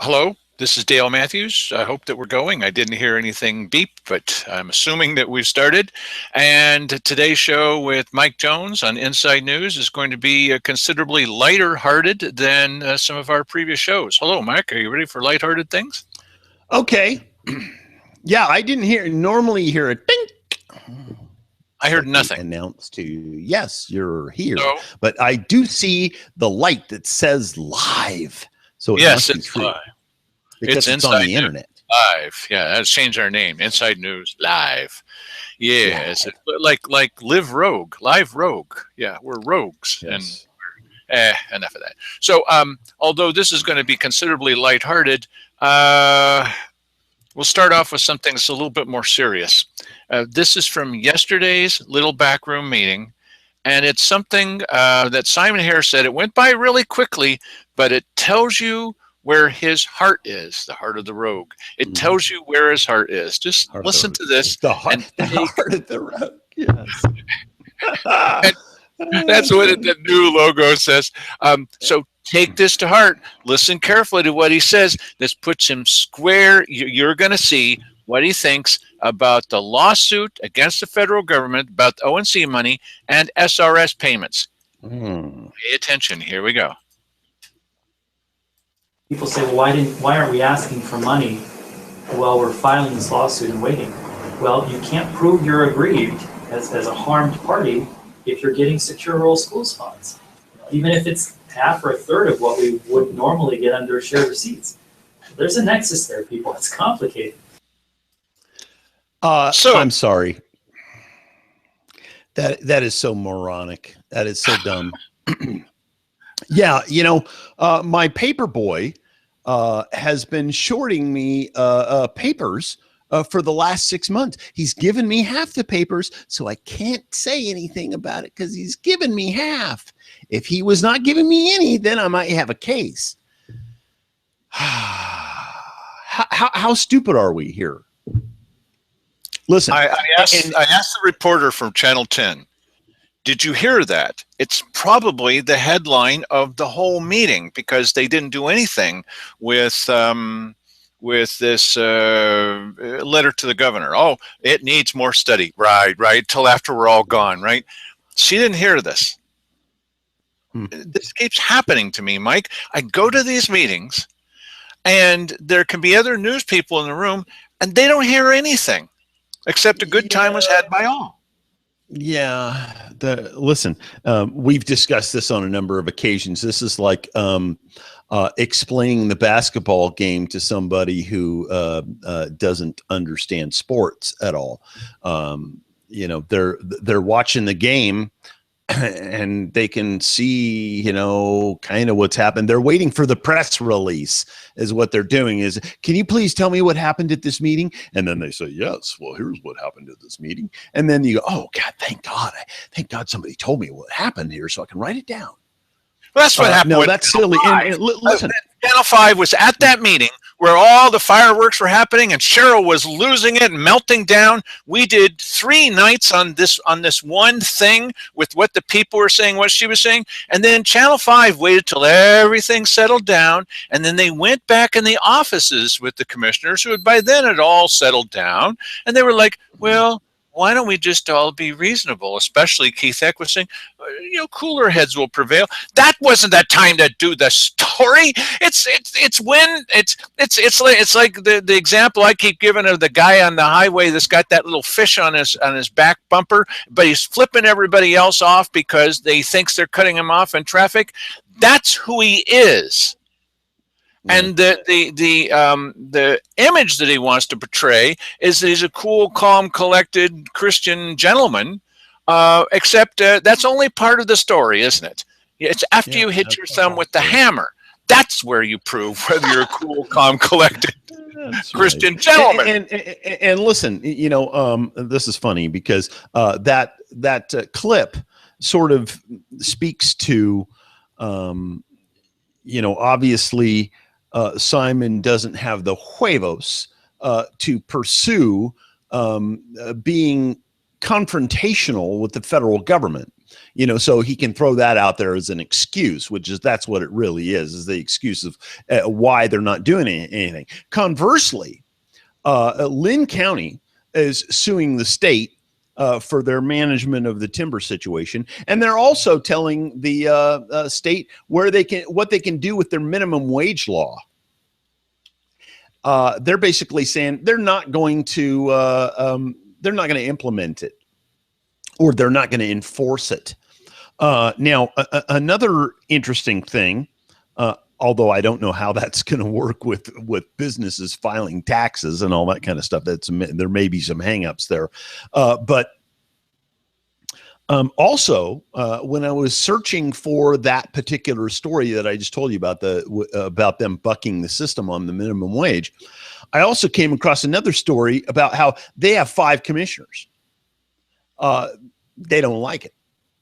Hello, this is Dale Matthews. I hope that we're going. I didn't hear anything beep, but I'm assuming that we've started. And today's show with Mike Jones on Inside News is going to be considerably lighter hearted than some of our previous shows. Hello, Mike. Are you ready for lighthearted things? Okay. Yeah, I didn't normally hear a ding. I heard nothing. Announced to you, yes, you're here. No. But I do see the light that says live. So yes, it's live. Because it's on the internet. Live. Yeah, that's changed our name. Inside News Live. Yeah, it's like Live Rogue. Live Rogue. Yeah, we're rogues. Yes. And enough of that. So, although this is going to be considerably lighthearted, we'll start off with something that's a little bit more serious. This is from yesterday's little backroom meeting, and it's something that Simon Harris said. It went by really quickly, but it tells you where his heart is, the heart of the rogue. It tells you where his heart is. Just listen to this. The heart of the rogue, yes. That's what the new logo says. So take this to heart. Listen carefully to what he says. This puts him square. You're going to see what he thinks about the lawsuit against the federal government about the ONC money and SRS payments. Pay attention. Here we go. People say, well, why aren't we asking for money while we're filing this lawsuit and waiting? Well, you can't prove you're aggrieved as a harmed party if you're getting secure rural schools funds, even if it's half or a third of what we would normally get under shared receipts. There's a nexus there, people. It's complicated. So I'm sorry. That is so moronic. That is so dumb. Yeah, my paper boy has been shorting me papers for the last 6 months. He's given me half the papers, so I can't say anything about it because he's given me half. If he was not giving me any, then I might have a case. How stupid are we here? Listen, I asked the reporter from Channel 10, did you hear that? It's probably the headline of the whole meeting because they didn't do anything with this letter to the governor. Oh, it needs more study. Right, till after we're all gone, right? She didn't hear this. This keeps happening to me, Mike. I go to these meetings, and there can be other news people in the room, and they don't hear anything except a good time was had by all. Yeah. Listen, we've discussed this on a number of occasions. This is like explaining the basketball game to somebody who doesn't understand sports at all. They're watching the game and they can see, kind of what's happened. They're waiting for the press release is what they're doing is, can you please tell me what happened at this meeting? And then they say, yes, well, here's what happened at this meeting. And then you go, oh God, thank God somebody told me what happened here so I can write it down. Well, that's what happened. No, that's silly. And listen, Channel 5 was at that meeting where all the fireworks were happening and Cheryl was losing it and melting down. We did 3 nights on this one thing with what the people were saying, what she was saying. And then Channel 5 waited till everything settled down. And then they went back in the offices with the commissioners who had by then had all settled down. And they were like, well, why don't we just all be reasonable? Especially Keith Eck was saying, cooler heads will prevail. That wasn't that time to do the story. It's like the example I keep giving of the guy on the highway that's got that little fish on his back bumper, but he's flipping everybody else off because they thinks they're cutting him off in traffic. That's who he is. And the image that he wants to portray is that he's a cool, calm, collected Christian gentleman. Except that's only part of the story, isn't it? It's after you hit your thumb with the hammer. That's where you prove whether you're a cool, calm, collected Christian gentleman. And listen, this is funny because that clip sort of speaks to, obviously. Simon doesn't have the huevos to pursue being confrontational with the federal government. So he can throw that out there as an excuse, that's what it really is the excuse of why they're not doing anything. Conversely, Lynn County is suing the state for their management of the timber situation, and they're also telling the state what they can do with their minimum wage law. They're basically saying they're not going to implement it, or they're not going to enforce it. Now, another interesting thing, although I don't know how that's going to work with businesses filing taxes and all that kind of stuff. There may be some hangups there, but also when I was searching for that particular story that I just told you about about them bucking the system on the minimum wage, I also came across another story about how they have 5 commissioners. They don't like it,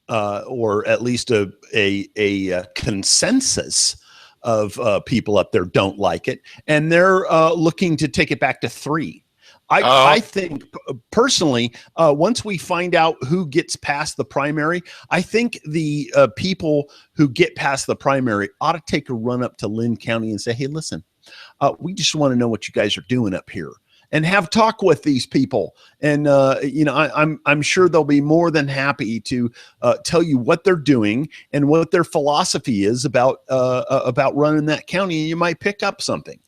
or at least a consensus of people up there don't like it, and they're looking to take it back to 3. I think personally, once we find out who gets past the primary, I think the people who get past the primary ought to take a run up to Lynn County and say, "Hey, listen, we just want to know what you guys are doing up here," and have talk with these people. And I'm sure they'll be more than happy to tell you what they're doing and what their philosophy is about running that county, and you might pick up something.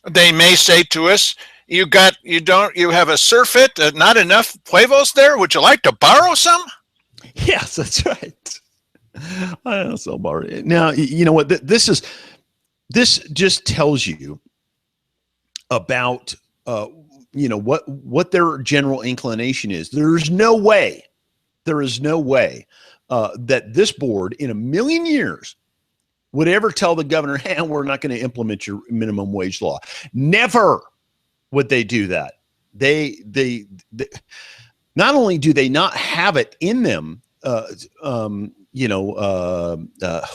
They may say to us, you have a surfeit, not enough huevos there. Would you like to borrow some? Yes, that's right. I also borrow it. Now, you know what? This just tells you about what their general inclination is. There is no way that this board in a million years would ever tell the governor, "Hey, we're not going to implement your minimum wage law." Never would they do that. They not only do they not have it in them,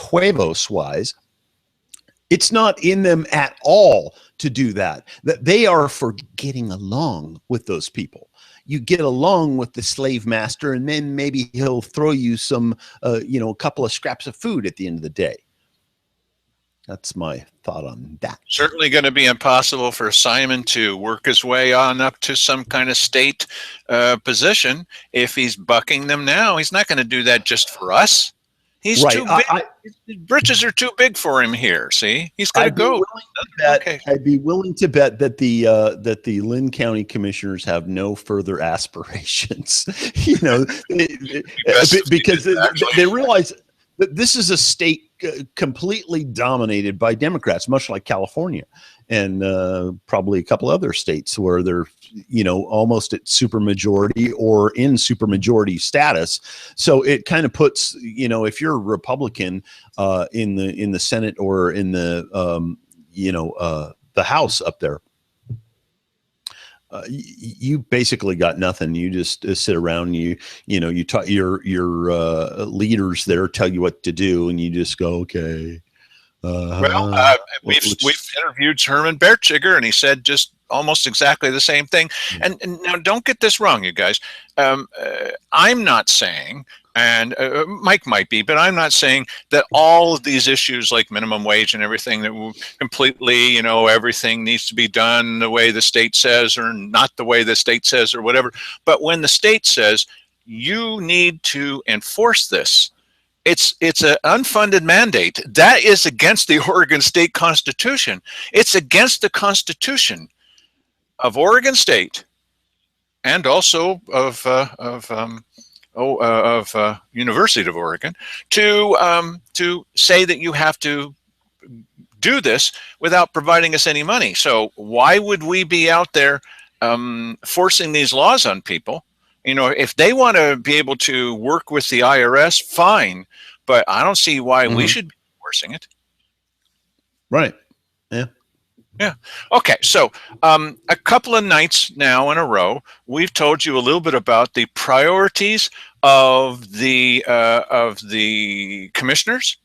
huevos wise, it's not in them at all to do that. That they are for getting along with those people. You get along with the slave master, and then maybe he'll throw you some, a couple of scraps of food at the end of the day. That's my thought on that. Certainly going to be impossible for Simon to work his way on up to some kind of state position if he's bucking them now. He's not going to do that just for us. He's right. Too big. His britches are too big for him here. See, he's got to go. I'd be willing to bet that the Lynn County commissioners have no further aspirations. Because they realize that this is a state completely dominated by Democrats, much like California, and probably a couple other states where they're almost at supermajority or in supermajority status. So it kind of puts if you're a Republican in the Senate or in the House up there, you basically got nothing. You just sit around. You talk, your leaders there tell you what to do, and you just go, okay. We've interviewed Herman Bertschiger, and he said just almost exactly the same thing. And now, don't get this wrong, you guys. I'm not saying, and Mike might be, but I'm not saying that all of these issues like minimum wage and everything that will completely, everything needs to be done the way the state says or not the way the state says or whatever. But when the state says you need to enforce this, it's an unfunded mandate. That is against the Oregon State Constitution. It's against the Constitution of Oregon State and also of University of Oregon to say that you have to do this without providing us any money. So why would we be out there forcing these laws on people? If they want to be able to work with the IRS, fine, but I don't see why we should be forcing it. Right. Yeah. Yeah. Okay. So a couple of nights now in a row, we've told you a little bit about the priorities of the commissioners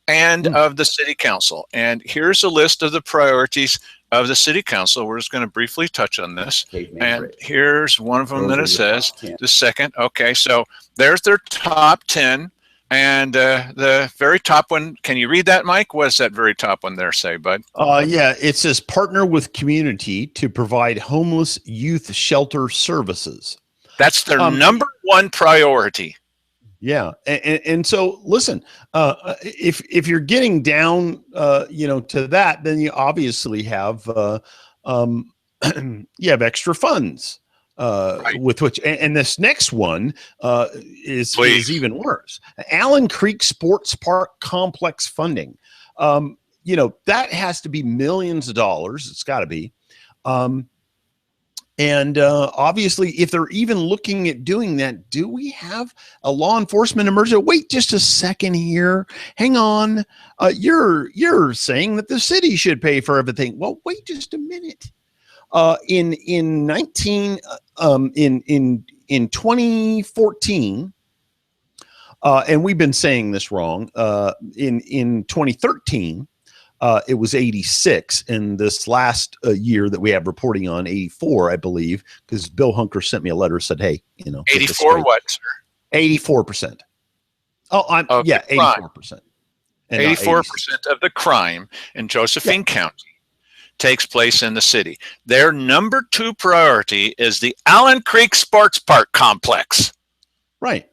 and of the city council. And here's a list of the priorities of the city council. We're just going to briefly touch on this. Caveman And Bridge. here's one of them Those that are it your says, top 10. the second. Okay, so there's their top 10. And the very top one, can you read that, Mike? What does that very top one there say, bud? Yeah, it says partner with community to provide homeless youth shelter services. That's their number one priority. Yeah, and so listen, if you're getting down, to that, then you obviously have you have extra funds Right. with which, and this next one is even worse. Allen Creek Sports Park Complex funding. That has to be millions of dollars. It's got to be. And obviously, if they're even looking at doing that, do we have a law enforcement emergency? Wait just a second here. Hang on. You're saying that the city should pay for everything. Well, wait just a minute. In 2014, and we've been saying this wrong. In 2013. It was 86, and this last year that we have reporting on 84, I believe, because Bill Hunker sent me a letter, said, "Hey, 84 what, sir? 84%. Oh, yeah, 84%. 84% of the crime in Josephine County takes place in the city. Their number two priority is the Allen Creek Sports Park Complex. Right.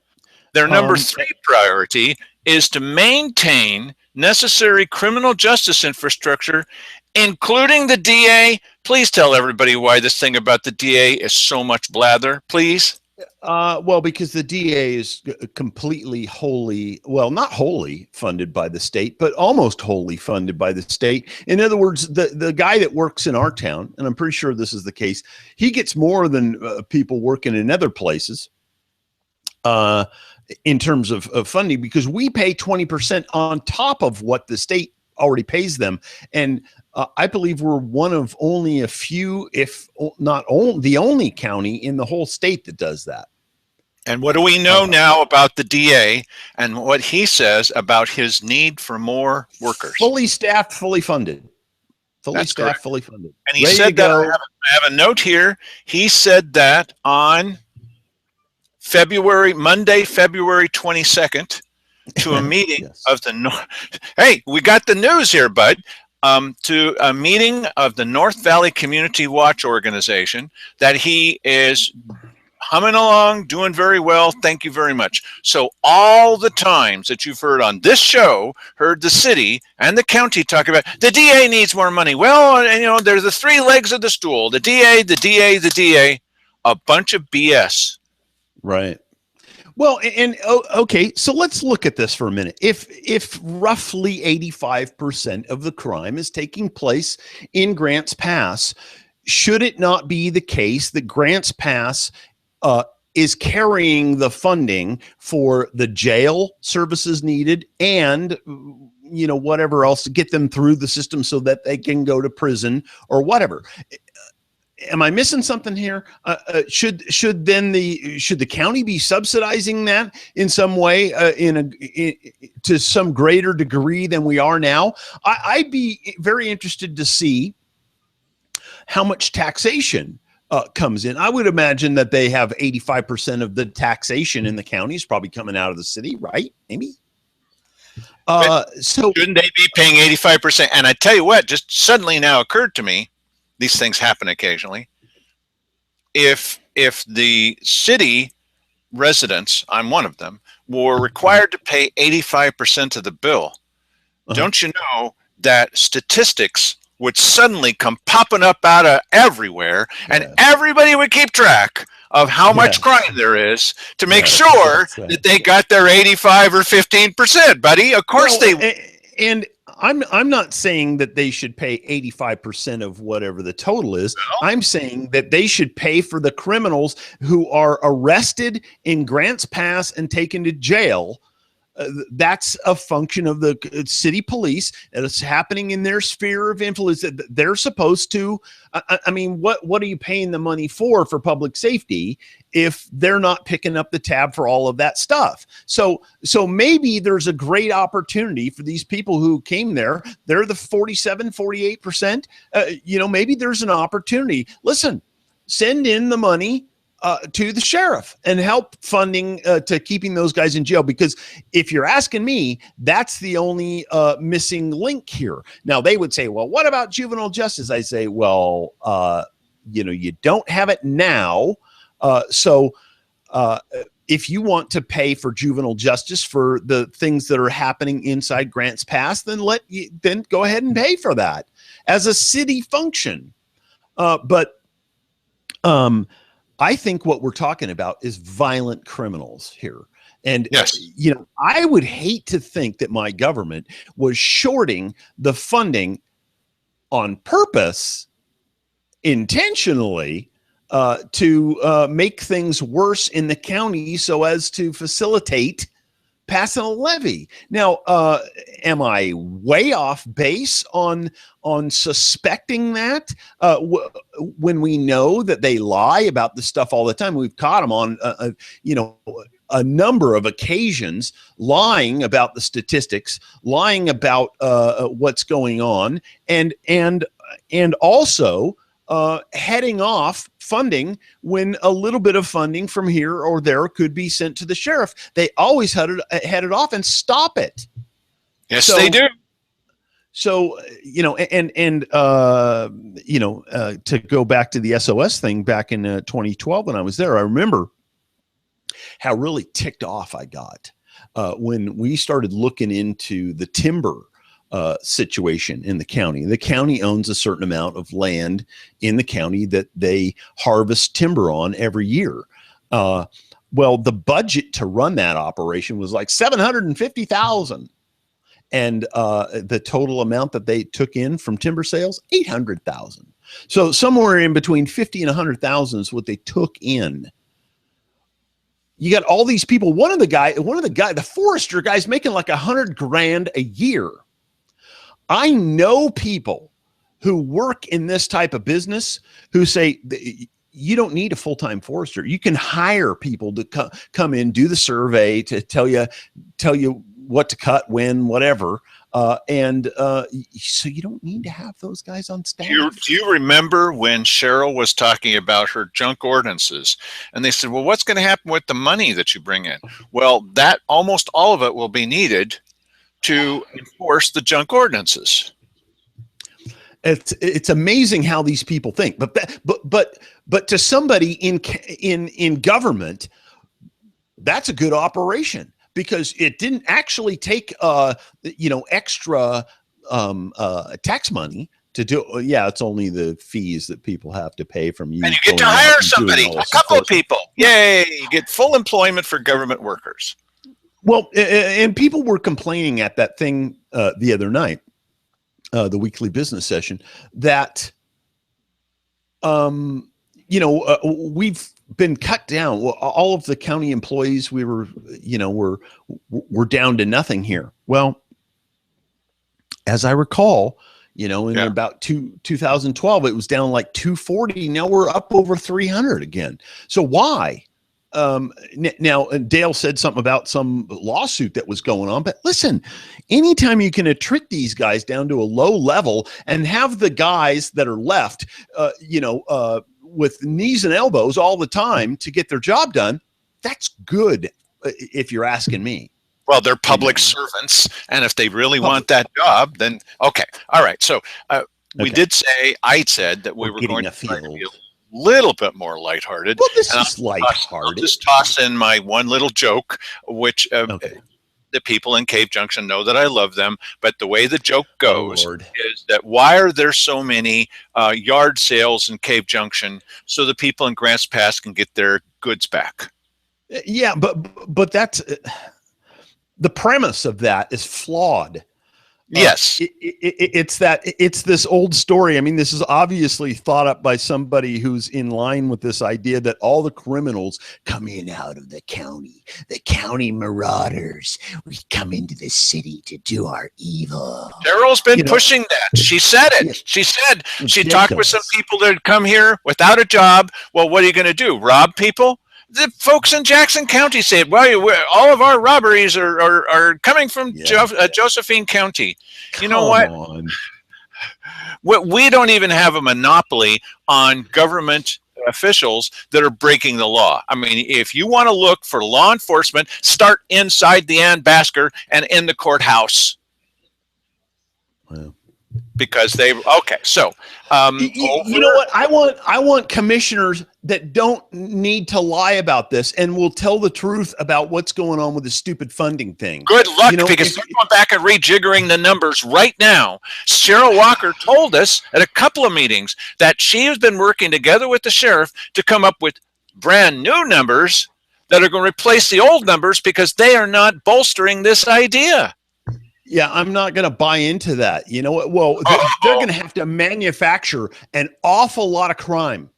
Their number three priority is to maintain necessary criminal justice infrastructure, including the DA. Please tell everybody why this thing about the DA is so much blather, please. Well, because the DA is completely not wholly funded by the state, but almost wholly funded by the state. In other words, the guy that works in our town, and I'm pretty sure this is the case, he gets more than people working in other places. In terms of funding, because we pay 20% on top of what the state already pays them. And I believe we're one of only a few, if not the only county in the whole state that does that. And what do we know now about the DA and what he says about his need for more workers? Fully staffed, fully funded. That's Fully correct. staffed, fully funded. And he said that, I have a note here. He said that on Monday, February 22nd, to a meeting of the Hey, we got the news here, bud. To a meeting of the North Valley Community Watch Organization that he is humming along, doing very well. Thank you very much. So all the times that you've heard on this show, heard the city and the county talk about the DA needs more money. Well, there's the three legs of the stool, the DA, the DA, the DA, a bunch of BS. Right. Well, okay, so let's look at this for a minute. If roughly 85% of the crime is taking place in Grants Pass, should it not be the case that Grants Pass is carrying the funding for the jail services needed and whatever else to get them through the system so that they can go to prison or whatever? Am I missing something here? Should the county be subsidizing that in some way, to some greater degree than we are now? I'd be very interested to see how much taxation comes in. I would imagine that they have 85% of the taxation in the county is probably coming out of the city, right? Maybe. So shouldn't they be paying 85%? And I tell you what, just suddenly now occurred to me. These things happen occasionally. If the city residents, I'm one of them, were required to pay 85% of the bill, don't you know that statistics would suddenly come popping up out of everywhere, and everybody would keep track of how much crime there is to make sure that they got their 85 or 15%, buddy. Of course and I'm not saying that they should pay 85% of whatever the total is. No. I'm saying that they should pay for the criminals who are arrested in Grants Pass and taken to jail That's a function of the city police, and it's happening in their sphere of influence. They're supposed to. I mean, what are you paying the money for public safety if they're not picking up the tab for all of that stuff? So maybe there's a great opportunity for these people who came there. They're the 48%. Maybe there's an opportunity. Listen, send in the money to the sheriff and help funding to keeping those guys in jail, because if you're asking me, that's the only missing link here. Now they would say, well, what about juvenile justice? I say, well, you don't have it now. So if you want to pay for juvenile justice for the things that are happening inside Grants Pass, then go ahead and pay for that as a city function. But I think what we're talking about is violent criminals here. And, yes, I would hate to think that my government was shorting the funding on purpose, intentionally, to make things worse in the county so as to facilitate passing a levy. Now, am I way off base on suspecting that when we know that they lie about this stuff all the time? We've caught them on, a number of occasions lying about the statistics, lying about what's going on, and also heading off funding when a little bit of funding from here or there could be sent to the sheriff. They always head it off and stop it. Yes, they do. So, to go back to the SOS thing back in 2012 when I was there, I remember how really ticked off I got when we started looking into the timber situation in the county. The county owns a certain amount of land in the county that they harvest timber on every year. Well, the budget to run that operation was like $750,000. And the total amount that they took in from timber sales, $800,000. So somewhere in between 50 and 100,000 is what they took in. You got all these people. One of the guy, the forester guy's making like $100,000 a year. I know people who work in this type of business who say you don't need a full-time forester. You can hire people to come in, do the survey, to tell you what to cut, when, whatever. So you don't need to have those guys on staff. Do you remember when Cheryl was talking about her junk ordinances, and they said, well, what's going to happen with the money that you bring in? Well, that almost all of it will be needed to enforce the junk ordinances. It's amazing how these people think, but to somebody in government, that's a good operation, because it didn't actually take extra tax money to do. Yeah, it's only the fees that people have to pay from you. And you get to hire somebody, a couple of people. Yay! You get full employment for government workers. Well, and people were complaining at that thing the other night, the weekly business session, that we've been cut down. Well, all of the county employees, we're down to nothing here. Well, as I recall, in about 2012, it was down like 240. Now we're up over 300 again. So why? Now Dale said something about some lawsuit that was going on, but listen, anytime you can trick these guys down to a low level and have the guys that are left, with knees and elbows all the time to get their job done, that's good, if you're asking me. Well, they're public servants, and if they really want that job, then okay. All right. So I said that we were going to try to be a little bit more lighthearted. Well, this is lighthearted. I'll just toss in my one little joke, which the people in Cave Junction know that I love them. But the way the joke goes is that why are there so many yard sales in Cave Junction so the people in Grants Pass can get their goods back? Yeah, but that's the premise of that is flawed. Yes. It's this old story. I mean, this is obviously thought up by somebody who's in line with this idea that all the criminals come in out of the county marauders. We come into the city to do our evil. Cheryl's been pushing that. She said it. Yes. She said she Ridiculous. talked with some people that had come here without a job. Well, what are you going to do? Rob people? The folks in Jackson County say, well, all of our robberies are coming from Josephine County. You know what? We don't even have a monopoly on government officials that are breaking the law. I mean, if you want to look for law enforcement, start inside the Ann Basker and in the courthouse. Wow. Because you know what? I want commissioners that don't need to lie about this and will tell the truth about what's going on with the stupid funding thing. Good luck, because they're going back and rejiggering the numbers right now. Cheryl Walker told us at a couple of meetings that she has been working together with the sheriff to come up with brand new numbers that are going to replace the old numbers because they are not bolstering this idea. Yeah, I'm not going to buy into that. You know what? Well, they're going to have to manufacture an awful lot of crime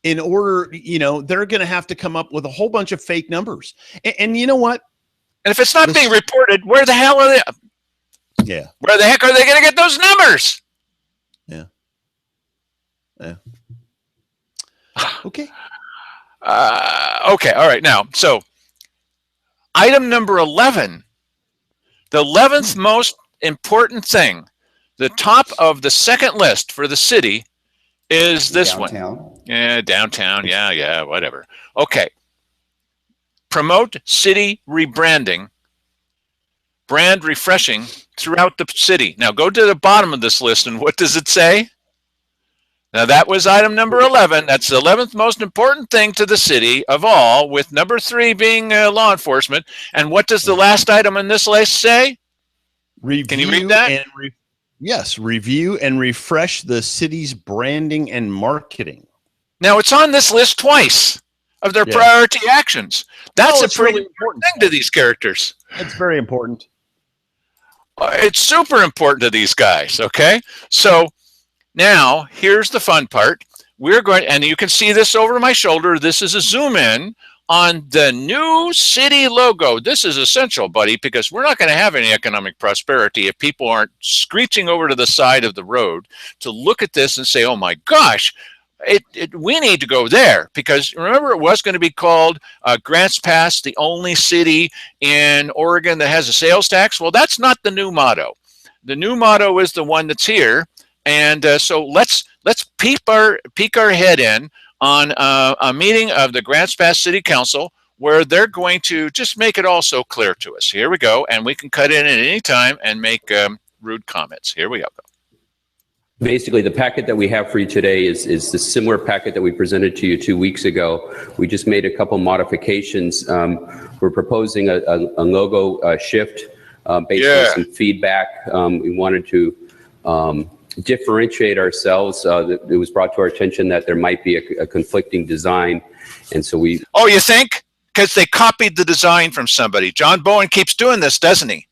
in order, they're going to have to come up with a whole bunch of fake numbers. And you know what? And if it's not being reported, where the hell are they? Yeah. Where the heck are they going to get those numbers? Yeah. Yeah. Okay. Okay. All right. Now, so item number 11. The 11th most important thing, the top of the second list for the city is this downtown one. Yeah, downtown. Yeah, whatever. Okay. Promote city rebranding, brand refreshing throughout the city. Now go to the bottom of this list, and what does it say? Now that was item number 11. That's the 11th most important thing to the city of all, with number 3 being law enforcement. And what does the last item on this list say? Can you read that? Yes, review and refresh the city's branding and marketing. Now it's on this list twice of their priority actions. That's a pretty really important thing to these characters. It's very important. It's super important to these guys, okay? So now, here's the fun part. We're going, and you can see this over my shoulder. This is a zoom in on the new city logo. This is essential, buddy, because we're not going to have any economic prosperity if people aren't screeching over to the side of the road to look at this and say, oh my gosh, we need to go there. Because remember, it was going to be called Grants Pass, the only city in Oregon that has a sales tax. Well, that's not the new motto. The new motto is the one that's here. And so let's peek our head in on a meeting of the Grants Pass City Council where they're going to just make it all so clear to us. Here we go, and we can cut in at any time and make rude comments. Here we go. Basically, the packet that we have for you today is the similar packet that we presented to you 2 weeks ago. We just made a couple modifications. We're proposing a logo shift based on some feedback. We wanted to differentiate ourselves. It was brought to our attention that there might be a conflicting design, and so we. Oh, you think? Because they copied the design from somebody. John Bowen keeps doing this, doesn't he?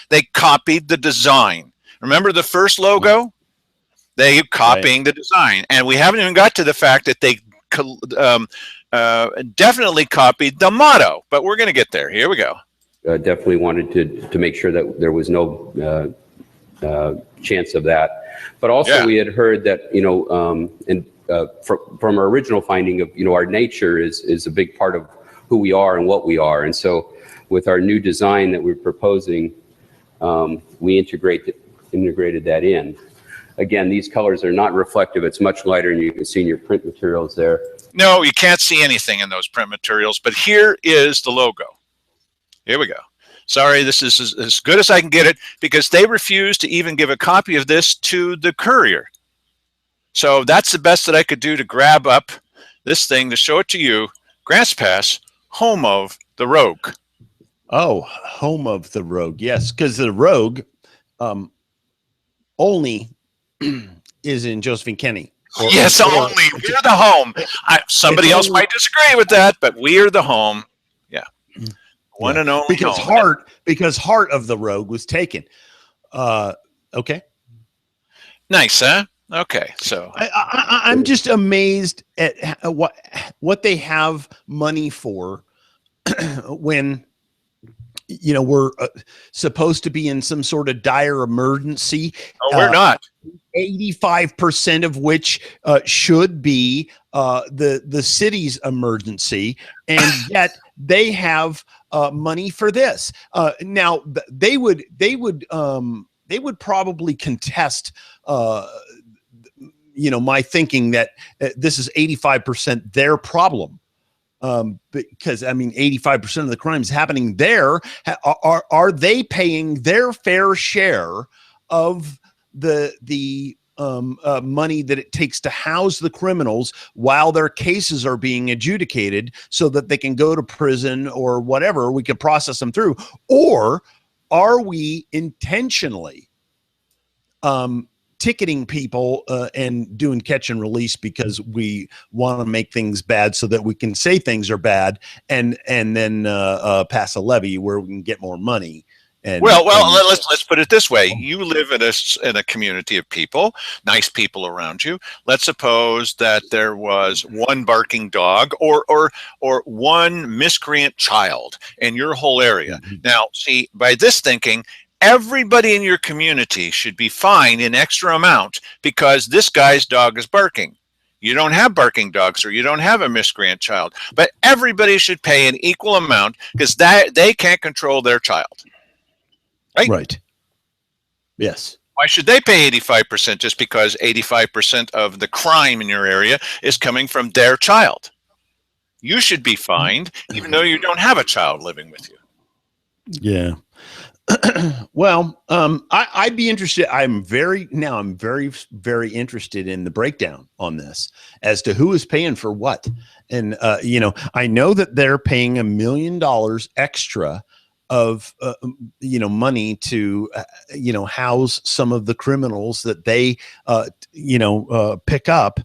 They copied the design. Remember the first logo? They copying the design, and we haven't even got to the fact that they definitely copied the motto. But we're going to get there. Here we go. Definitely wanted to make sure that there was no chance of that. But also we had heard that, from our original finding of, our nature is a big part of who we are and what we are. And so with our new design that we're proposing, we integrated that in. Again, these colors are not reflective. It's much lighter, and you can see in your print materials there. No, you can't see anything in those print materials, but here is the logo. Here we go. Sorry, this is as good as I can get it because they refused to even give a copy of this to the courier. So that's the best that I could do to grab up this thing to show it to you. Grants Pass, home of the Rogue. Oh, home of the Rogue. Yes, because the Rogue only is in Josephine County. Yes, only. We're the home. Somebody else might disagree with that, but we are the home. Yeah. One and only because home. Heart of the Rogue was taken. Okay. Nice, huh? Okay, so I'm just amazed at what they have money for when we're supposed to be in some sort of dire emergency. we're not. 85% of which should be the city's emergency, and yet they have money for this. Now they would probably contest my thinking that this is 85% their problem. Because 85% of the crimes happening there are they paying their fair share of the money that it takes to house the criminals while their cases are being adjudicated so that they can go to prison or whatever, we can process them through? Or are we intentionally ticketing people and doing catch and release because we want to make things bad so that we can say things are bad and then pass a levy where we can get more money? Let's put it this way. You live in a community of people, nice people around you. Let's suppose that there was one barking dog or one miscreant child in your whole area. Mm-hmm. Now, see, by this thinking, everybody in your community should be fined an extra amount because this guy's dog is barking. You don't have barking dogs or you don't have a miscreant child, but everybody should pay an equal amount because they can't control their child. Right. Yes. Why should they pay 85% just because 85% of the crime in your area is coming from their child? You should be fined even though you don't have a child living with you. Yeah. Well, I'd be interested. I'm very, very interested in the breakdown on this as to who is paying for what. And, I know that they're paying $1 million extra of, money to, house some of the criminals that they, pick up.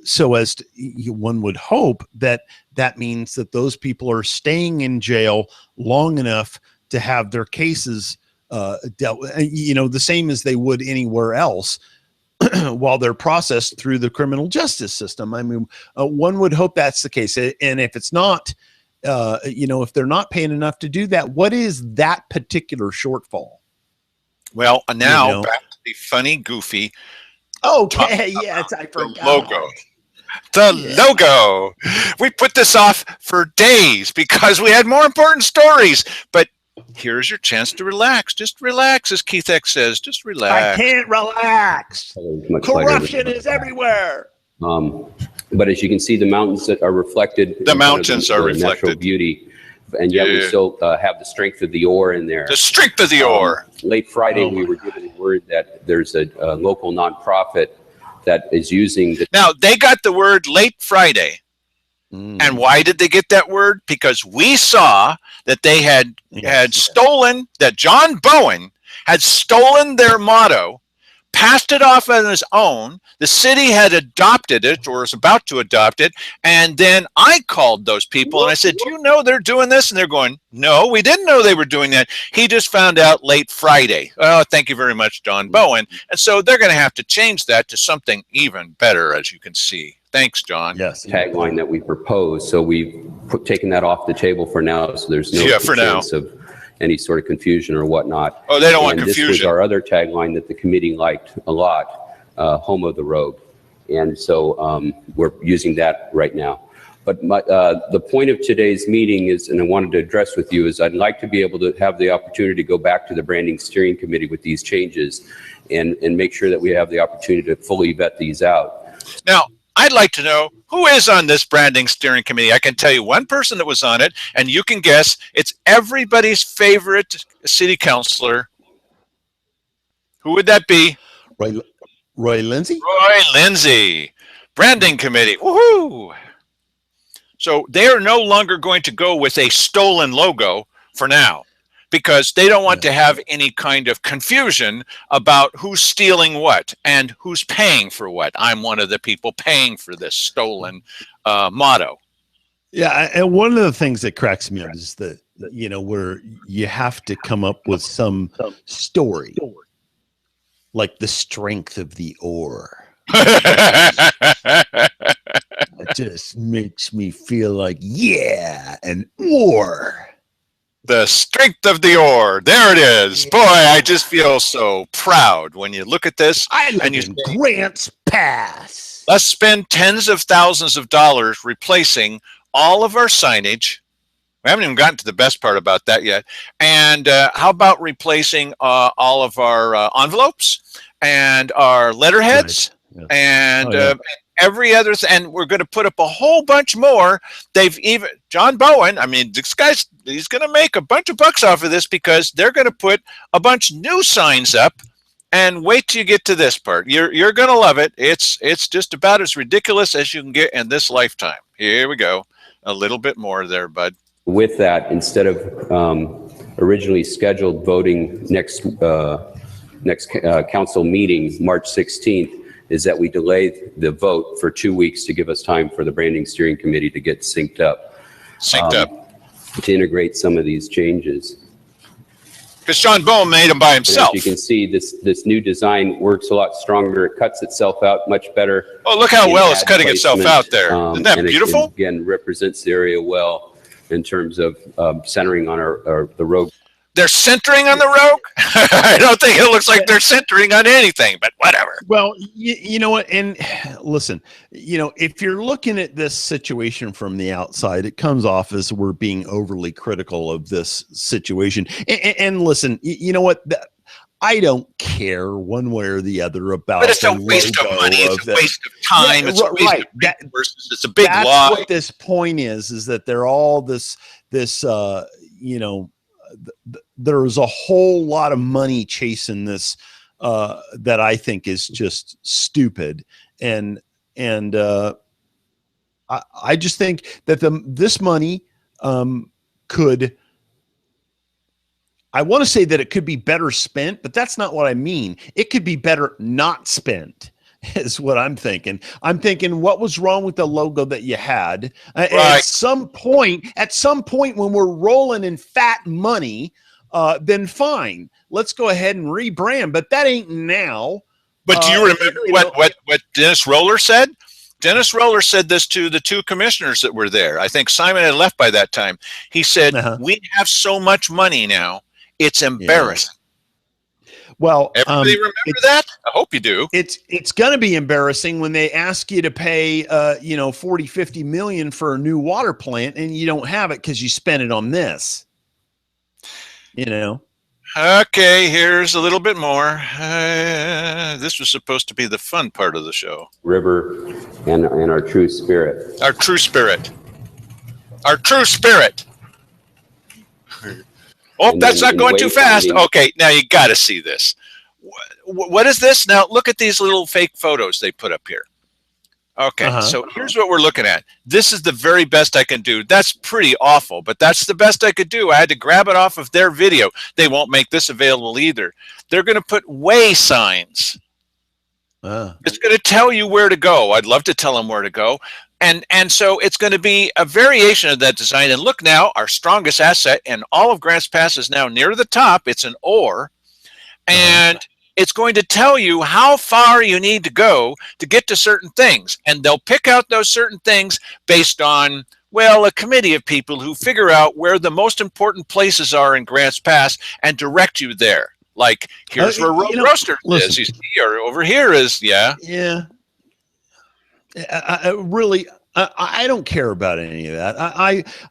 So as to, one would hope that means that those people are staying in jail long enough to have their cases dealt with, the same as they would anywhere else while they're processed through the criminal justice system. One would hope that's the case. And if it's not, if they're not paying enough to do that, what is that particular shortfall? Well, now back to the funny, goofy. Okay, yes, I forgot. The logo. We put this off for days because we had more important stories. But here's your chance to relax. Just relax, as Keith X says. Just relax. I can't relax. Corruption is everywhere. But as you can see, the mountains that are reflected. The mountains are reflected. Natural beauty. And yet we still have the strength of the ore in there. The strength of the ore. Late Friday, we were given word that there's a local nonprofit that is using the. Now, they got the word late Friday. And why did they get that word? Because we saw that they had stolen, that John Bowen had stolen their motto, passed it off on his own. The city had adopted it or was about to adopt it. And then I called those people and I said, do you know they're doing this? And they're going, no, we didn't know they were doing that. He just found out late Friday. Oh, thank you very much, John Bowen. And so they're going to have to change that to something even better, as you can see. Thanks, John. Yes. Tagline that we proposed. So we've taken that off the table for now. So there's no chance of any sort of confusion or whatnot. Oh, they don't want confusion. This was our other tagline that the committee liked a lot, Home of the Rogue. And so we're using that right now. But the point of today's meeting is, and I wanted to address with you, is I'd like to be able to have the opportunity to go back to the branding steering committee with these changes and make sure that we have the opportunity to fully vet these out. Now, I'd like to know who is on this branding steering committee. I can tell you one person that was on it, and you can guess. It's everybody's favorite city councilor. Who would that be? Roy Lindsay? Roy Lindsay. Branding committee. Woohoo! So they are no longer going to go with a stolen logo for now, because they don't want to have any kind of confusion about who's stealing what and who's paying for what. I'm one of the people paying for this stolen motto. Yeah, and one of the things that cracks me up is that, where you have to come up with some story like the strength of the ore. It just makes me feel like, yeah, an ore. The strength of the ore. There it is. Boy, I just feel so proud when you look at this. I live And you in say, Grants Pass. let's spend tens of thousands of dollars replacing all of our signage. We haven't even gotten to the best part about that yet. And how about replacing all of our envelopes and our letterheads Right. and Oh, yeah. every other and we're going to put up a whole bunch more. They've even John Bowen, I mean, this guy's he's going to make a bunch of bucks off of this because they're going to put a bunch of new signs up. And wait till you get to this part. You're going to love it. It's just about as ridiculous as you can get in this lifetime. Here we go. A little bit more there, bud. With that, instead of originally scheduled voting next council meeting, March 16th, is that we delay the vote for 2 weeks to give us time for the branding steering committee to get synced up. To integrate some of these changes. Because John Bowen made them by And himself. as you can see, this new design works a lot stronger. It cuts itself out much better. Oh, look how in well it's ad cutting itself placement, out there. Isn't that and it, beautiful? again, represents the area well in terms of centering on the road. They're centering on the rogue? I don't think it looks like they're centering on anything, but whatever. Well, you know what? And listen, if you're looking at this situation from the outside, it comes off as we're being overly critical of this situation. And listen, you know what? I don't care one way or the other about. But it's a the waste of logo money. It's a the- waste of time. Yeah, It's a waste right. of resources. It's a big That's lie. what this point is that they're all this there's a whole lot of money chasing this that I think is just stupid. And I just think that this money could, I want to say that it could be better spent, but that's not what I mean. It could be better not spent is what I'm thinking. I'm thinking, what was wrong with the logo that you had? Right. At some point when we're rolling in fat money, then fine. Let's go ahead and rebrand, but that ain't now. But do you remember what Dennis Roller said? Dennis Roller said this to the two commissioners that were there. I think Simon had left by that time. He said, we have so much money now, it's embarrassing. Well, everybody remember that? I hope you do. It's going to be embarrassing when they ask you to pay 40, 50 million for a new water plant and you don't have it because you spent it on this. Okay, here's a little bit more. This was supposed to be the fun part of the show. River and our true spirit. Our true spirit. Our true spirit. Oh, And that's then not going too fast. wayfinding- Okay, now you got to see this. What is this? Now look at these little fake photos they put up here. Okay, so here's what we're looking at. This is the very best I can do. That's pretty awful, but that's the best I could do. I had to grab it off of their video. They won't make this available either. They're going to put way signs. It's going to tell you where to go. I'd love to tell them where to go. And so it's going to be a variation of that design. And look now, our strongest asset in all of Grants Pass is now near the top. It's an ore. And it's going to tell you how far you need to go to get to certain things. And they'll pick out those certain things based on, well, a committee of people who figure out where the most important places are in Grants Pass and direct you there. Like, here's where Road Roaster is. You see, or over here is, Yeah. I don't care about any of that.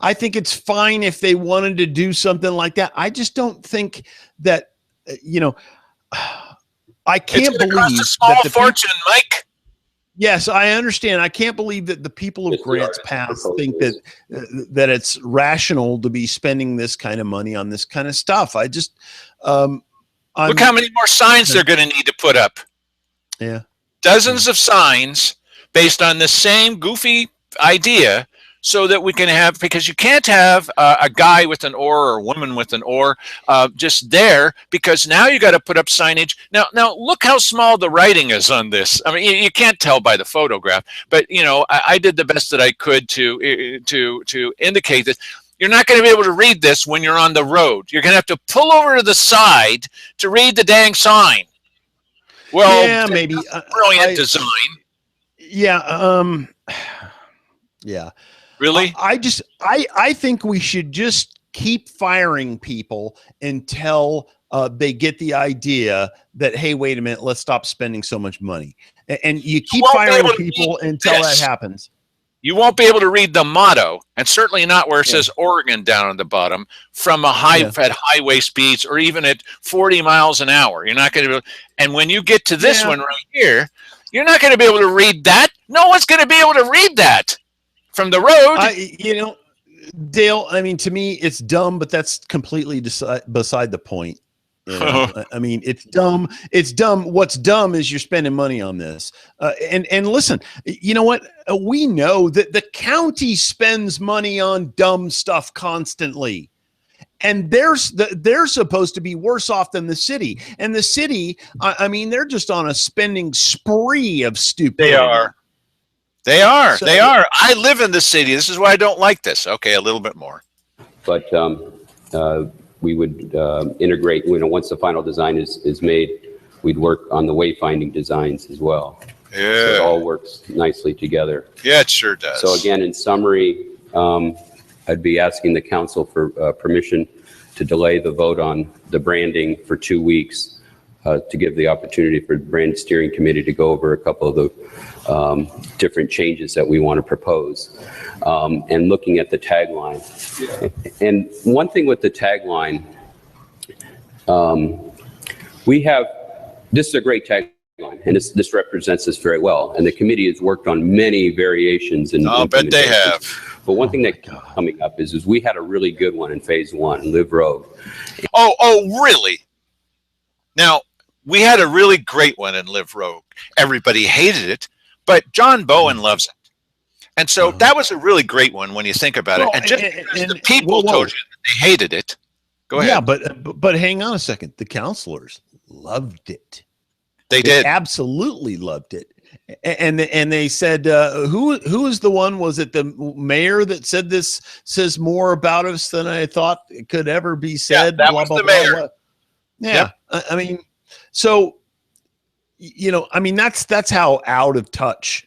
I think it's fine if they wanted to do something like that. I just don't think that, I can't believe cost a small that fortune, Mike. Yes, I understand. I can't believe that the people of Grants Pass think that it's rational to be spending this kind of money on this kind of stuff. I just look how many more signs they're going to need to put up. Yeah, dozens of signs based on the same goofy idea, so that we can have, because you can't have a guy with an oar or a woman with an oar just there, because now you got to put up signage. Now look how small the writing is on this. I mean, you can't tell by the photograph, but I did the best that I could to indicate that you're not going to be able to read this when you're on the road. You're going to have to pull over to the side to read the dang sign. Well, yeah, maybe. brilliant design. Yeah. Yeah. Really? I think we should just keep firing people until they get the idea that, hey, wait a minute, let's stop spending so much money. And you keep won't be firing able to people read until this. that happens. You won't be able to read the motto, and certainly not where it says Oregon down on the bottom from at highway speeds or even at 40 miles an hour. You're not going to be able, and when you get to this one right here, you're not going to be able to read that. No one's going to be able to read that from the road. Dale, I mean, to me, it's dumb, but that's completely beside the point. You know? I mean, it's dumb. It's dumb. What's dumb is you're spending money on this. And listen, you know what? We know that the county spends money on dumb stuff constantly. And they're supposed to be worse off than the city. And the city, I mean, they're just on a spending spree of stupidity. They are. They are. They are. I live in the city. This is why I don't like this. Okay, a little bit more. But we would integrate, once the final design is made, we'd work on the wayfinding designs as well. Yeah. So it all works nicely together. Yeah, it sure does. So again, in summary, I'd be asking the council for permission to delay the vote on the branding for 2 weeks to give the opportunity for the brand steering committee to go over a couple of the different changes that we want to propose. And looking at the tagline. And one thing with the tagline, this is a great tagline, and this represents us very well. And the committee has worked on many variations. I'll bet they have. But one thing that coming up is we had a really good one in phase 1, Live Rogue. Oh, really? Now, we had a really great one in Live Rogue. Everybody hated it, but John Bowen loves it. And so that was a really great one when you think about it. And just because the people told you that they hated it. Go ahead. Yeah, but hang on a second. The counselors loved it. They did. Absolutely loved it. And they said, who is the one? Was it the mayor that said this says more about us than I thought it could ever be said? Yeah, that was the mayor. Yeah. Yep. I mean, so, you know, I mean, that's how out of touch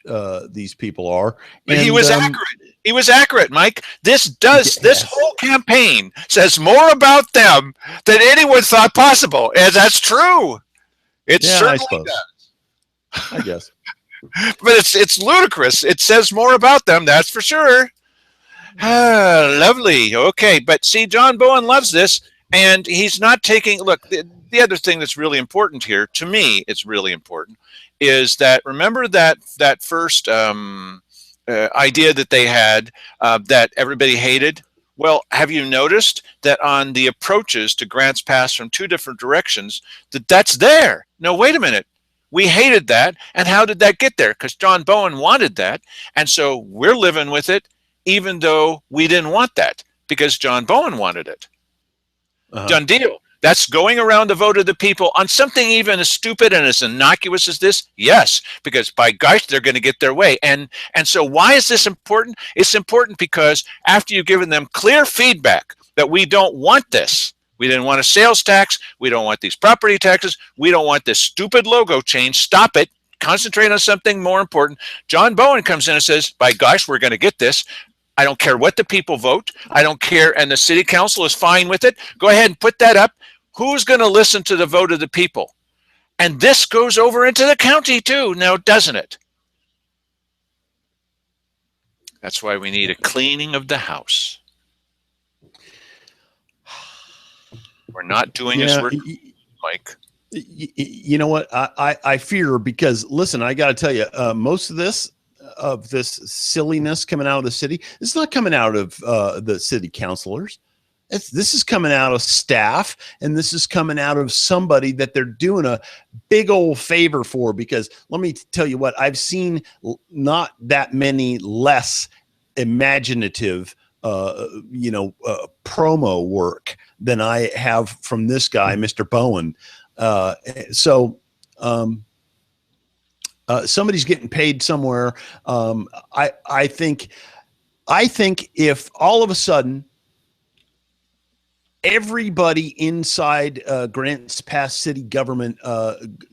these people are. But he was accurate. He was accurate, Mike. This whole campaign says more about them than anyone thought possible. And that's true. It certainly does. I guess. But it's ludicrous. It says more about them, that's for sure. Lovely. Okay, but see, John Bowen loves this, and he's not taking. Look, the other thing that's really important here, to me, it's really important, is that remember that first idea that they had that everybody hated. Well, have you noticed that on the approaches to Grants Pass from 2 different directions, that's there? No, wait a minute. We hated that. And how did that get there? Because John Bowen wanted that. And so we're living with it, even though we didn't want that, because John Bowen wanted it. Done deal. That's going around the vote of the people on something even as stupid and as innocuous as this? Yes, because by gosh, they're going to get their way. And so why is this important? It's important because after you've given them clear feedback that we don't want this, we didn't want a sales tax, we don't want these property taxes, we don't want this stupid logo change, stop it, concentrate on something more important. John Bowen comes in and says, by gosh, we're going to get this. I don't care what the people vote. I don't care. And the city council is fine with it. Go ahead and put that up. Who's going to listen to the vote of the people? And this goes over into the county too, now doesn't it? That's why we need a cleaning of the house. We're not doing this work, Mike. You know what? I fear, because listen, I got to tell you, most of this silliness coming out of the city, it's not coming out of the city councilors. This is coming out of staff, and this is coming out of somebody that they're doing a big old favor for, because let me tell you what, I've seen not that many less imaginative promo work than I have from this guy, Mr. Bowen. Somebody's getting paid somewhere. I think if all of a sudden everybody inside Grants Pass city government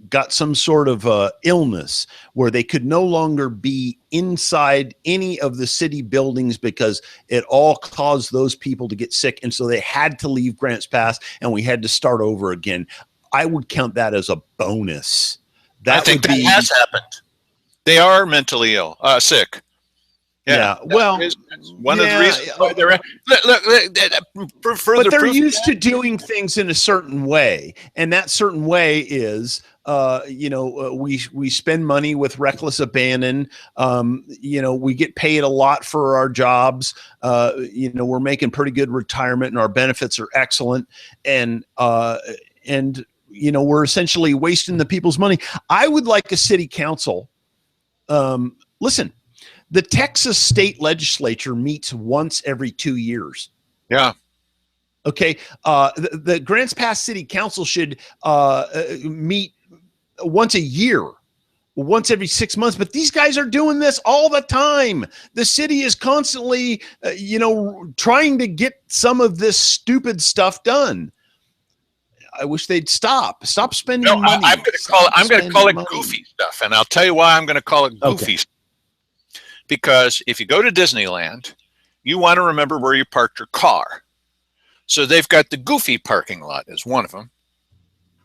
got some sort of illness where they could no longer be inside any of the city buildings because it all caused those people to get sick. And so they had to leave Grants Pass and we had to start over again. I would count that as a bonus. I think that has happened. They are mentally ill, sick. Yeah, well, one of the reasons why they're but they're used to doing things in a certain way, and that certain way is, we spend money with reckless abandon. We get paid a lot for our jobs. We're making pretty good retirement, and our benefits are excellent, and we're essentially wasting the people's money. I would like a city council. Listen. The Texas state legislature meets once every 2 years. Yeah. Okay. The Grants Pass City Council should meet once a year, once every 6 months. But these guys are doing this all the time. The city is constantly, trying to get some of this stupid stuff done. I wish they'd stop spending money. I'm going to call it goofy stuff, and I'll tell you why I'm going to call it goofy stuff. Because if you go to Disneyland, you want to remember where you parked your car. So they've got the Goofy parking lot as one of them.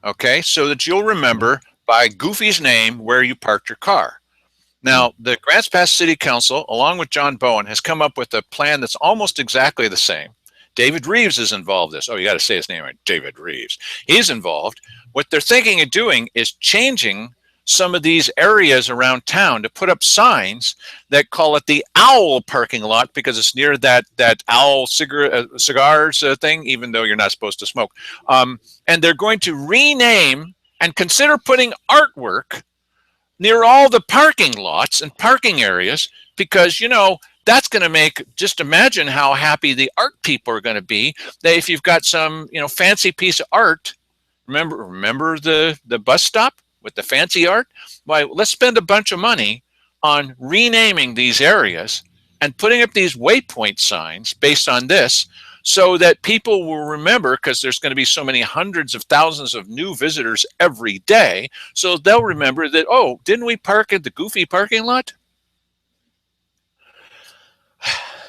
Okay, so that you'll remember by Goofy's name where you parked your car. Now, the Grants Pass City Council, along with John Bowen, has come up with a plan that's almost exactly the same. David Reeves is involved in this. Oh, you got to say his name right, David Reeves. He's involved. What they're thinking of doing is changing some of these areas around town to put up signs that call it the Owl parking lot because it's near that Owl cigars thing, even though you're not supposed to smoke. And they're going to rename and consider putting artwork near all the parking lots and parking areas because, that's going to make, just imagine how happy the art people are going to be that if you've got some, fancy piece of art. Remember the bus stop with the fancy art? Why, let's spend a bunch of money on renaming these areas and putting up these waypoint signs based on this so that people will remember, because there's going to be so many hundreds of thousands of new visitors every day. So they'll remember that, oh, didn't we park at the Goofy parking lot?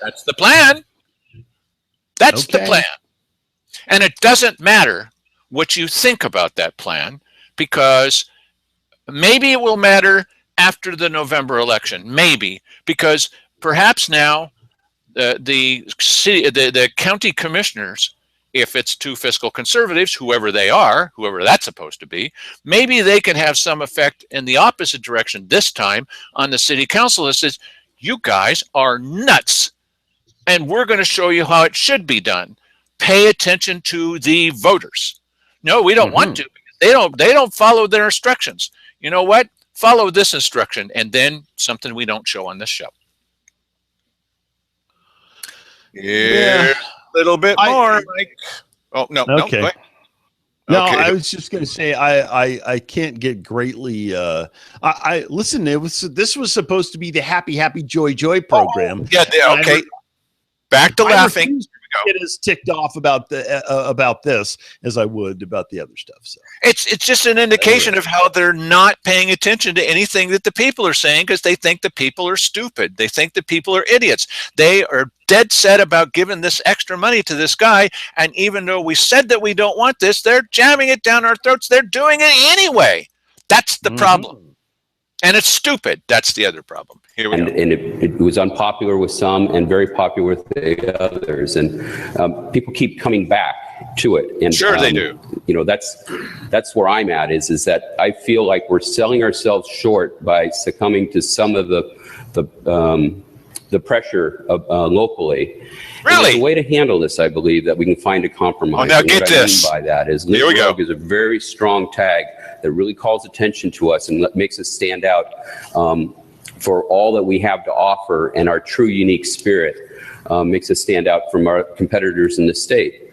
That's the plan. That's the plan. And it doesn't matter what you think about that plan, because maybe it will matter after the November election. Maybe, because perhaps now the county commissioners, if it's two fiscal conservatives, whoever they are, whoever that's supposed to be, maybe they can have some effect in the opposite direction this time on the city council that says, you guys are nuts, and we're going to show you how it should be done. Pay attention to the voters. No, we don't want to. They don't follow their instructions. You know what? Follow this instruction, and then something we don't show on this show. Yeah, a little bit more, Mike. Oh, no. Okay. No, no, okay. I was just going to say I can't get greatly. I listen. This was supposed to be the Happy Joy program. Yeah. Okay. Back to laughing. Get as ticked off about this as I would about the other stuff. So it's just an indication of how they're not paying attention to anything that the people are saying, because they think the people are stupid. They think the people are idiots. They are dead set about giving this extra money to this guy, and even though we said that we don't want this, they're jamming it down our throats. They're doing it anyway. That's the problem. And it's stupid. That's the other problem. Here we go. And it was unpopular with some and very popular with the others. And people keep coming back to it. And sure they do. That's where I'm at is that I feel like we're selling ourselves short by succumbing to some of the pressure of, locally. Really? The way to handle this, I believe, that we can find a compromise. Oh, now get this. What I mean by that is Lynch Rogue is a very strong tag that really calls attention to us and makes us stand out for all that we have to offer, and our true unique spirit makes us stand out from our competitors in the state.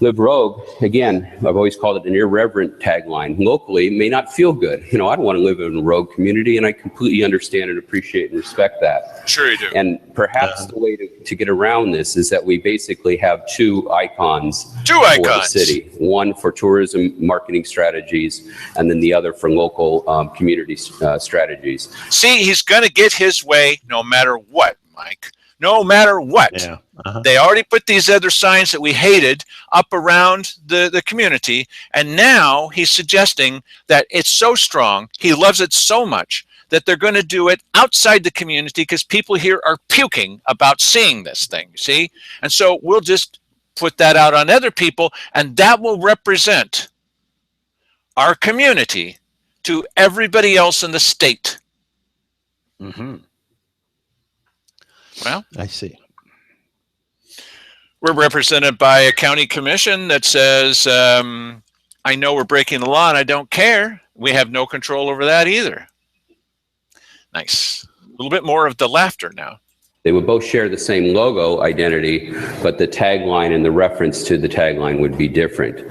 Live Rogue, again, I've always called it an irreverent tagline. Locally, it may not feel good. I don't want to live in a rogue community, and I completely understand and appreciate and respect that. Sure you do. And perhaps the way to get around this is that we basically have two icons Two for the icons. city. One for tourism marketing strategies, and then the other for local community strategies. See, he's going to get his way no matter what, Mike. No matter what. Yeah. Uh-huh. They already put these other signs that we hated up around the community, and now he's suggesting that it's so strong, he loves it so much, that they're going to do it outside the community because people here are puking about seeing this thing, see? And so we'll just put that out on other people, and that will represent our community to everybody else in the state. Mm-hmm. Well, I see. we're represented by a county commission that says, I know we're breaking the law and I don't care. We have no control over that either. Nice. A little bit more of the laughter now. They would both share the same logo identity, but the tagline and the reference to the tagline would be different.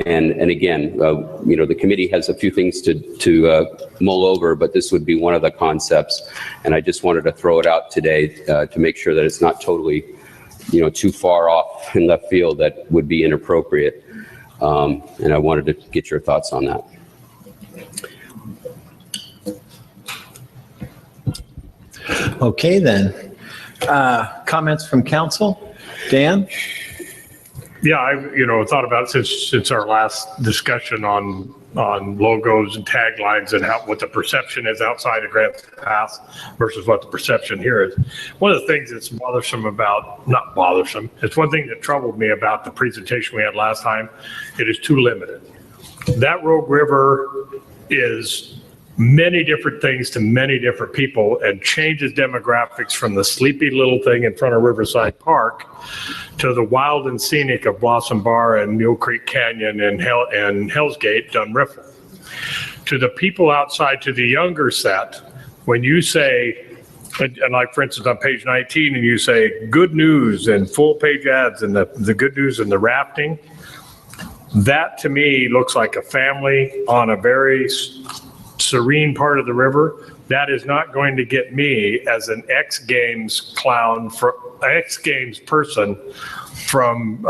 And again, the committee has a few things to mull over, but this would be one of the concepts. And I just wanted to throw it out today to make sure that it's not totally, too far off in left field that would be inappropriate. And I wanted to get your thoughts on that. Okay, then. Comments from council? Dan? Yeah, I've thought about it since our last discussion on logos and taglines and what the perception is outside of Grants Pass versus what the perception here is. One of the things that's not bothersome, it's one thing that troubled me about the presentation we had last time. It is too limited. That Rogue River is many different things to many different people and changes demographics from the sleepy little thing in front of Riverside Park to the wild and scenic of Blossom Bar and Mule Creek Canyon and Hell's Gate, Dunriffle. To the people outside, to the younger set, when you say, and like for instance on page 19, and you say good news and full page ads and the good news and the rafting, that to me looks like a family on a very serene part of the river. That is not going to get me as an X Games person from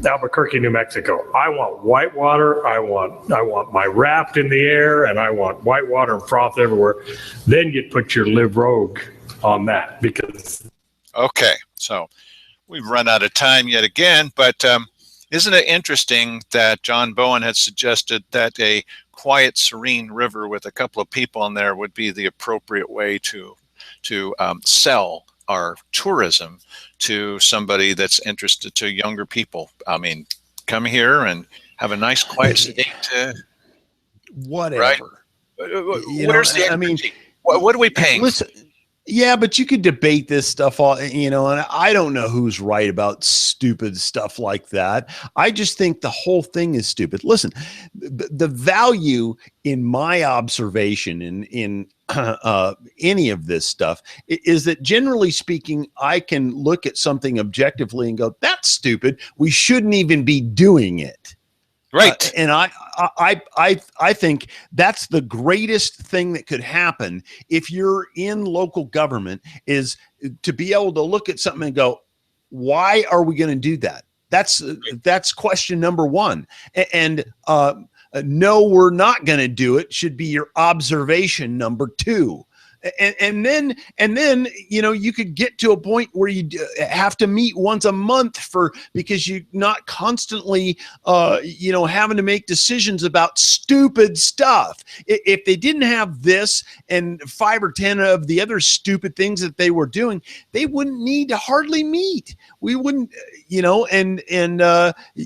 Albuquerque, New Mexico. I want whitewater. I want my raft in the air, and I want whitewater and froth everywhere. Then you put your Live Rogue on that because. Okay, so we've run out of time yet again, but isn't it interesting that John Bowen had suggested that a quiet, serene river with a couple of people in there would be the appropriate way to sell our tourism to somebody that's interested, to younger people. I mean, come here and have a nice, quiet sedate. Whatever. Right? Where's the energy? What are we paying? Listen, yeah, but you could debate this stuff all, and I don't know who's right about stupid stuff like that. I just think the whole thing is stupid. Listen, the value in my observation in any of this stuff is that generally speaking, I can look at something objectively and go, that's stupid. We shouldn't even be doing it. Right. And I think that's the greatest thing that could happen if you're in local government, is to be able to look at something and go, why are we going to do that? That's question number one. And no, we're not going to do it should be your observation number two. And then you could get to a point where you have to meet once a month because you're not constantly having to make decisions about stupid stuff. If they didn't have this and 5 or 10 of the other stupid things that they were doing, they wouldn't need to hardly meet. We wouldn't, and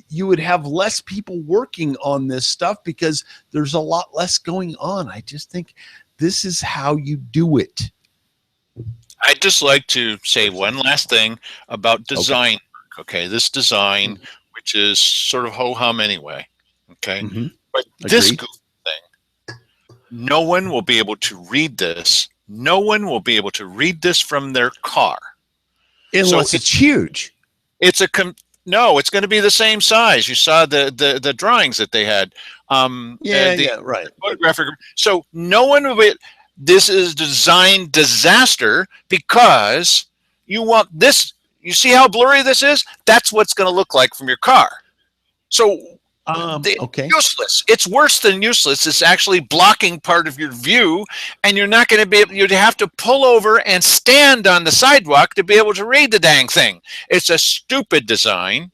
you would have less people working on this stuff because there's a lot less going on. I just think this is how you do it. I'd just like to say one last thing about design. Okay, this design, which is sort of ho-hum anyway. Okay, but this Agreed. thing, no one will be able to read this. No one will be able to read this from their car. Unless it's huge. It's No, it's going to be the same size. You saw the drawings that they had. Right. Photographic. So no one of it. This is design disaster because you want this. You see how blurry this is? That's what's going to look like from your car. So okay. useless. It's worse than useless. It's actually blocking part of your view, and you're not going to be able. You'd have to pull over and stand on the sidewalk to be able to read the dang thing. It's a stupid design,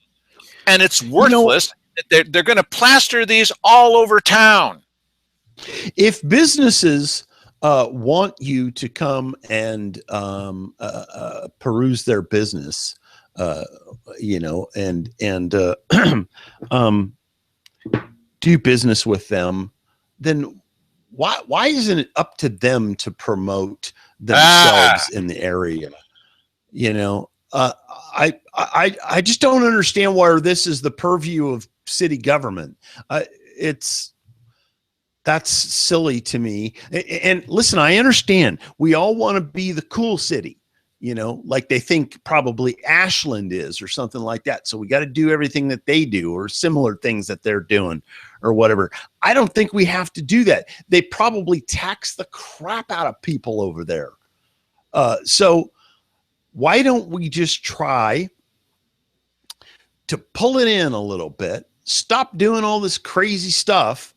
and it's worthless. They're going to plaster these all over town. If businesses want you to come and peruse their business, and do business with them, then why isn't it up to them to promote themselves in the area? I just don't understand why this is the purview of city government. That's silly to me. And listen, I understand we all want to be the cool city, like they think probably Ashland is or something like that. So we got to do everything that they do or similar things that they're doing or whatever. I don't think we have to do that. They probably tax the crap out of people over there. So why don't we just try to pull it in a little bit, stop doing all this crazy stuff,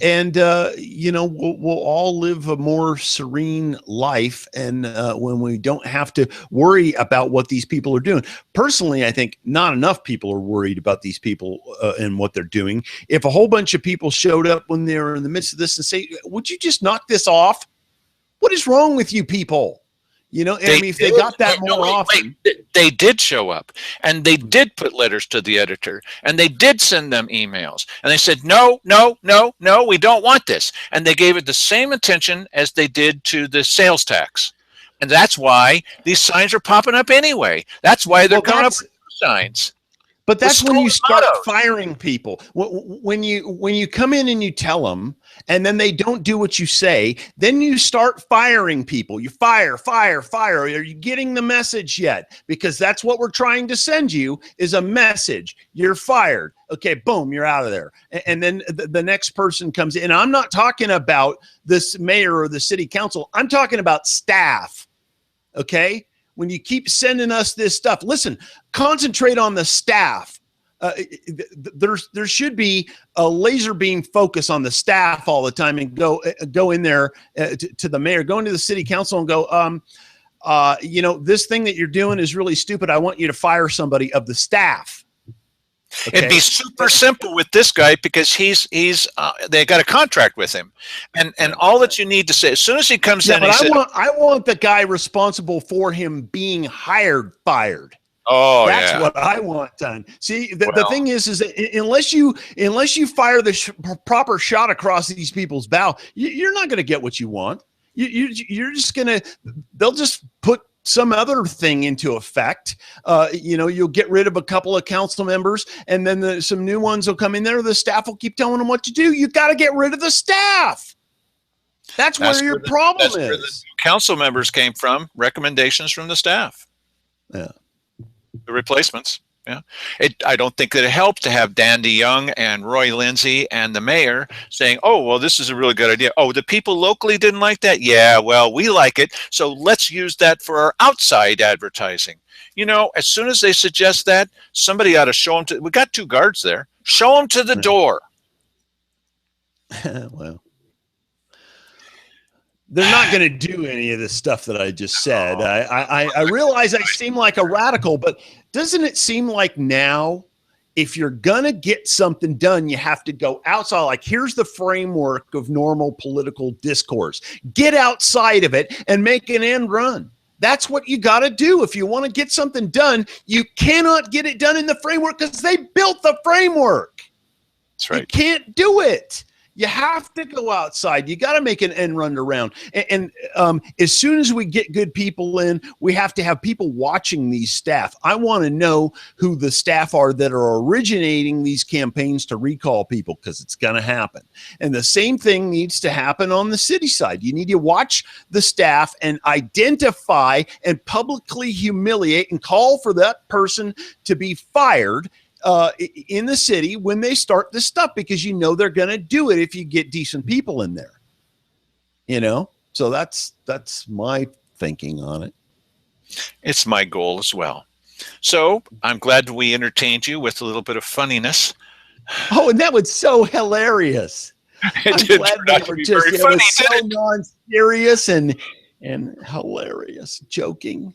and we'll all live a more serene life, and when we don't have to worry about what these people are doing. Personally, I think not enough people are worried about these people and what they're doing. If a whole bunch of people showed up when they were in the midst of this and say, would you just knock this off? What is wrong with you people? If they got that more often. They did show up, and they did put letters to the editor, and they did send them emails, and they said, no, we don't want this. And they gave it the same attention as they did to the sales tax. And that's why these signs are popping up anyway. That's why they're coming up with signs. But that's when you start firing people. When you come in and you tell them, and then they don't do what you say, then you start firing people. You fire. Are you getting the message yet? Because that's what we're trying to send you is a message. You're fired. Okay, boom, you're out of there. And then the next person comes in. And I'm not talking about this mayor or the city council. I'm talking about staff. Okay? When you keep sending us this stuff, listen, concentrate on the staff. There should be a laser beam focus on the staff all the time, and go in there to the mayor, go into the city council and go, this thing that you're doing is really stupid. I want you to fire somebody of the staff. Okay. It'd be super simple with this guy because he's they got a contract with him, and all that you need to say as soon as he comes in. But I want the guy responsible for him being hired fired. Oh, that's what I want done. See, the thing is that unless you fire the proper shot across these people's bow, you're not going to get what you want. You're just they'll just put some other thing into effect. You'll get rid of a couple of council members, and then some new ones will come in there. The staff will keep telling them what to do. You got to get rid of the staff. That's where your problem is. Where the council members came from, recommendations from the staff. Yeah. The replacements. Yeah. I don't think that it helped to have Dan DeYoung and Roy Lindsay and the mayor saying, oh, well, this is a really good idea. Oh, the people locally didn't like that? Yeah, well, we like it. So let's use that for our outside advertising. As soon as they suggest that, somebody ought to show them we got 2 guards there. Show them to the door. Well, they're not going to do any of the stuff that I just said. I realize I seem like a radical, but doesn't it seem like now, if you're going to get something done, you have to go outside? Like, here's the framework of normal political discourse. Get outside of it and make an end run. That's what you got to do. If you want to get something done, you cannot get it done in the framework because they built the framework. That's right. You can't do it. You have to go outside. You got to make an end run around. And as soon as we get good people in, we have to have people watching these staff. I want to know who the staff are that are originating these campaigns to recall people, because it's going to happen. And the same thing needs to happen on the city side. You need to watch the staff and identify and publicly humiliate and call for that person to be fired in the city when they start this stuff, because you know they're going to do it if you get decent people in there. So that's my thinking on it. It's my goal as well. So I'm glad we entertained you with a little bit of funniness. Oh, and that was so hilarious. It I'm did glad turn they out to were be just, very it funny, was so didn't it? non-serious and hilarious, joking.